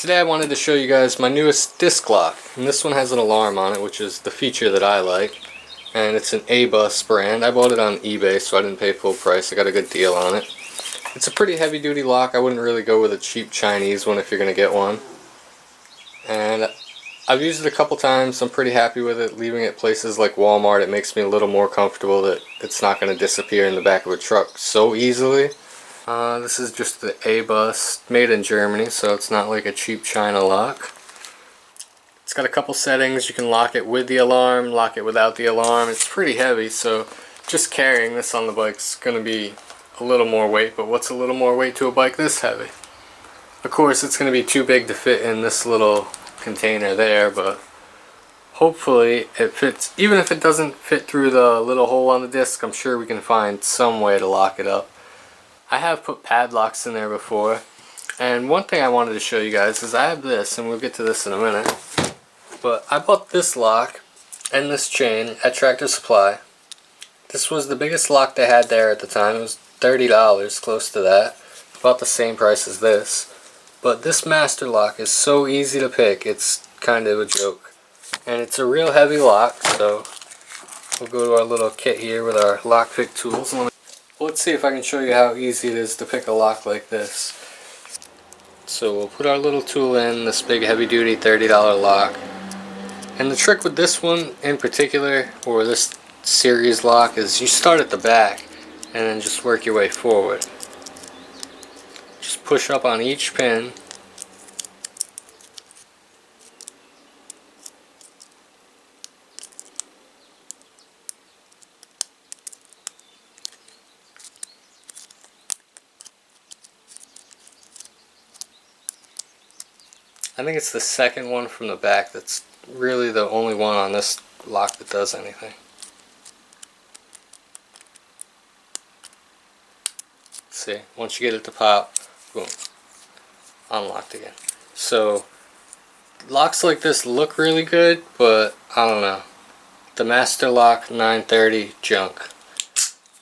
Today I wanted to show you guys my newest disc lock, and this one has an alarm on it, which is the feature that I like, and it's an A-Bus brand. I bought it on eBay, so I didn't pay full price. I got a good deal on it. It's a pretty heavy duty lock. I wouldn't really go with a cheap Chinese one if you're going to get one. And I've used it a couple times. I'm pretty happy with it. Leaving it places like Walmart, it makes me a little more comfortable that it's not going to disappear in the back of a truck so easily. This is just the A-Bus, made in Germany, so it's not like a cheap China lock. It's got a couple settings. You can lock it with the alarm, lock it without the alarm. It's pretty heavy, so just carrying this on the bike's going to be a little more weight, but what's a little more weight to a bike this heavy? Of course, it's going to be too big to fit in this little container there, but hopefully it fits. Even if it doesn't fit through the little hole on the disc, I'm sure we can find some way to lock it up. I have put padlocks in there before, and one thing I wanted to show you guys is I have this, and we'll get to this in a minute, but I bought this lock and this chain at Tractor Supply. This was the biggest lock they had there at the time. It was $30, close to that, about the same price as this. But this master lock is so easy to pick, it's kind of a joke. And it's a real heavy lock, so we'll go to our little kit here with our lock pick tools. Let's see if I can show you how easy it is to pick a lock like this. So we'll put our little tool in, this big heavy duty $30 lock. And the trick with this one in particular, or this series lock, is you start at the back and then just work your way forward. Just push up on each pin. I think it's the second one from the back that's really the only one on this lock that does anything. See, once you get it to pop, boom, unlocked again. So locks like this look really good, but I don't know. The Master Lock 930, junk.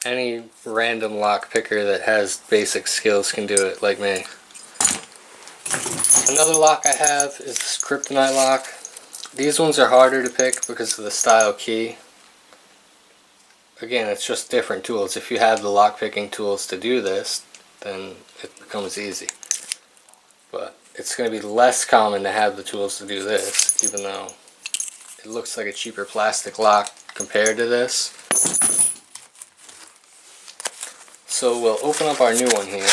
Any random lock picker that has basic skills can do it, like me. Another lock I have is this Kryptonite lock. These ones are harder to pick because of the style key. Again, it's just different tools. If you have the lock picking tools to do this, then it becomes easy. But it's going to be less common to have the tools to do this, even though it looks like a cheaper plastic lock compared to this. So we'll open up our new one here.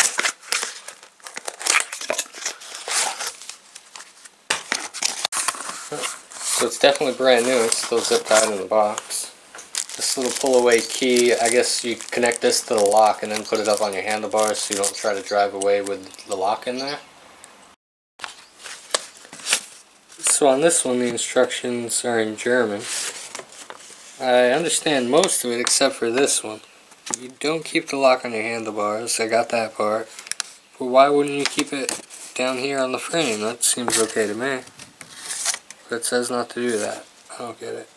So it's definitely brand new. It's still zip tied in the box. This little pull away key, I guess you connect this to the lock and then put it up on your handlebars so you don't try to drive away with the lock in there. So on this one the instructions are in German. I understand most of it except for this one. You don't keep the lock on your handlebars, I got that part. But why wouldn't you keep it down here on the frame? That seems okay to me. It says not to do that. I don't get it.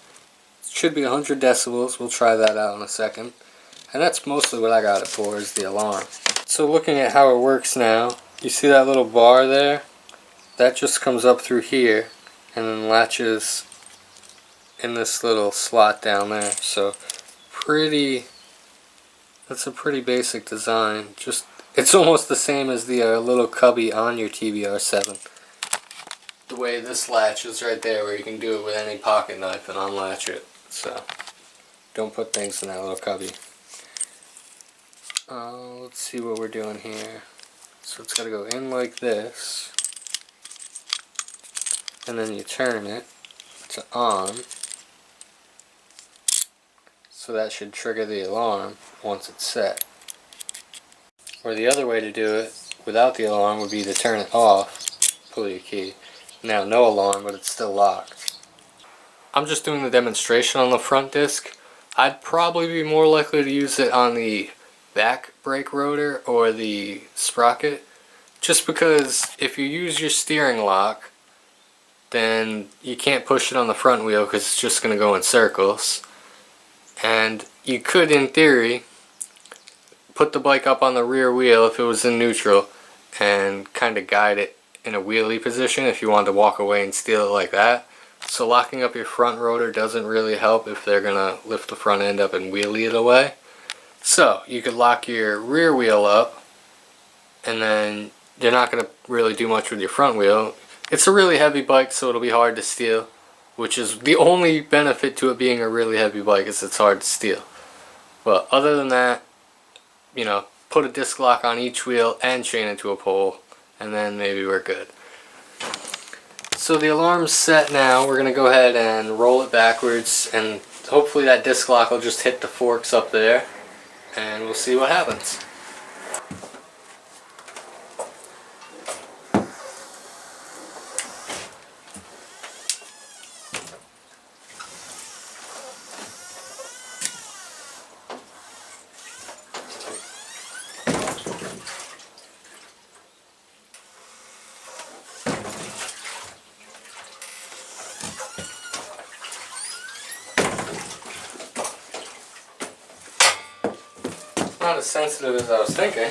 It should be 100 decibels. We'll try that out in a second. And that's mostly what I got it for, is the alarm. So looking at how it works now, you see that little bar there? That just comes up through here and then latches in this little slot down there. So that's a pretty basic design. It's almost the same as the little cubby on your TBR7. The way this latch is right there, where you can do it with any pocket knife and unlatch it. So don't put things in that little cubby. Let's see what we're doing here. So it's got to go in like this, and then you turn it to on. So that should trigger the alarm once it's set. Or the other way to do it without the alarm would be to turn it off, pull your key. Now no alarm, but it's still locked. I'm just doing the demonstration on the front disc. I'd probably be more likely to use it on the back brake rotor or the sprocket, just because if you use your steering lock, then you can't push it on the front wheel because it's just going to go in circles. And you could, in theory, put the bike up on the rear wheel if it was in neutral and kind of guide it in a wheelie position if you wanted to walk away and steal it like that. So locking up your front rotor doesn't really help if they're gonna lift the front end up and wheelie it away. So you could lock your rear wheel up, and then you're not gonna really do much with your front wheel. It's a really heavy bike, so it'll be hard to steal, which is the only benefit to it being a really heavy bike, is it's hard to steal. But other than that, you know, put a disc lock on each wheel and chain it to a pole, and then maybe we're good. So the alarm's set now. We're going to go ahead and roll it backwards, and hopefully that disc lock will just hit the forks up there, and we'll see what happens. Not as sensitive as I was thinking.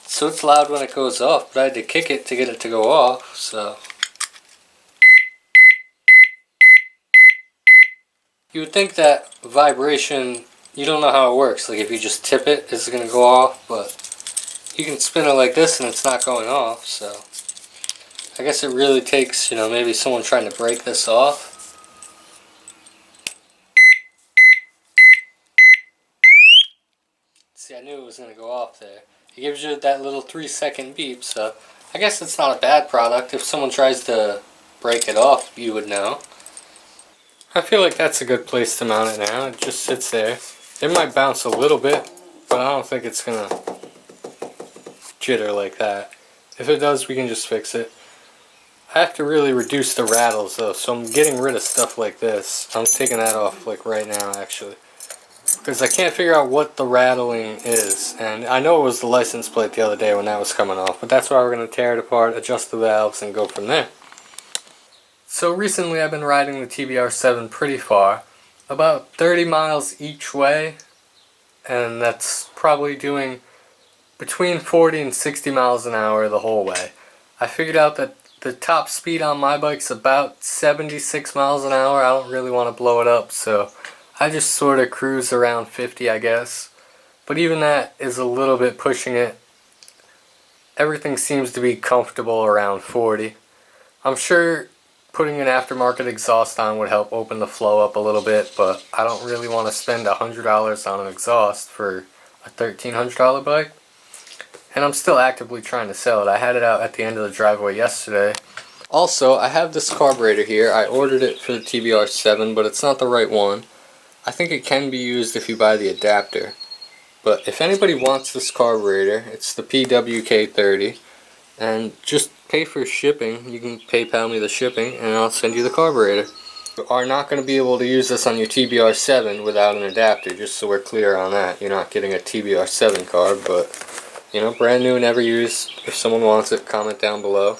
So it's loud when it goes off, but I had to kick it to get it to go off, so. You would think that vibration, you don't know how it works. Like if you just tip it, it's going to go off, but you can spin it like this and it's not going off, so. I guess it really takes, you know, maybe someone trying to break this off. See, I knew it was going to go off there. It gives you that little 3-second beep, so I guess it's not a bad product. If someone tries to break it off, you would know. I feel like that's a good place to mount it now. It just sits there. It might bounce a little bit, but I don't think it's going to jitter like that. If it does, we can just fix it. I have to really reduce the rattles though, so I'm getting rid of stuff like this. I'm taking that off like right now actually, because I can't figure out what the rattling is, and I know it was the license plate the other day when that was coming off, but that's why we're going to tear it apart, adjust the valves, and go from there. So recently I've been riding the TBR7 pretty far, about 30 miles each way, and that's probably doing between 40 and 60 miles an hour the whole way. I figured out that the top speed on my bike's about 76 miles an hour. I don't really want to blow it up, so I just sort of cruise around 50, I guess. But even that is a little bit pushing it. Everything seems to be comfortable around 40. I'm sure putting an aftermarket exhaust on would help open the flow up a little bit, but I don't really want to spend $100 on an exhaust for a $1,300 bike. And I'm still actively trying to sell it. I had it out at the end of the driveway yesterday. Also, I have this carburetor here. I ordered it for the TBR7, but it's not the right one. I think it can be used if you buy the adapter. But if anybody wants this carburetor, it's the PWK30. And just pay for shipping. You can PayPal me the shipping, and I'll send you the carburetor. You are not going to be able to use this on your TBR7 without an adapter, just so we're clear on that. You're not getting a TBR7 carb, but, you know, brand new, never used. If someone wants it, comment down below.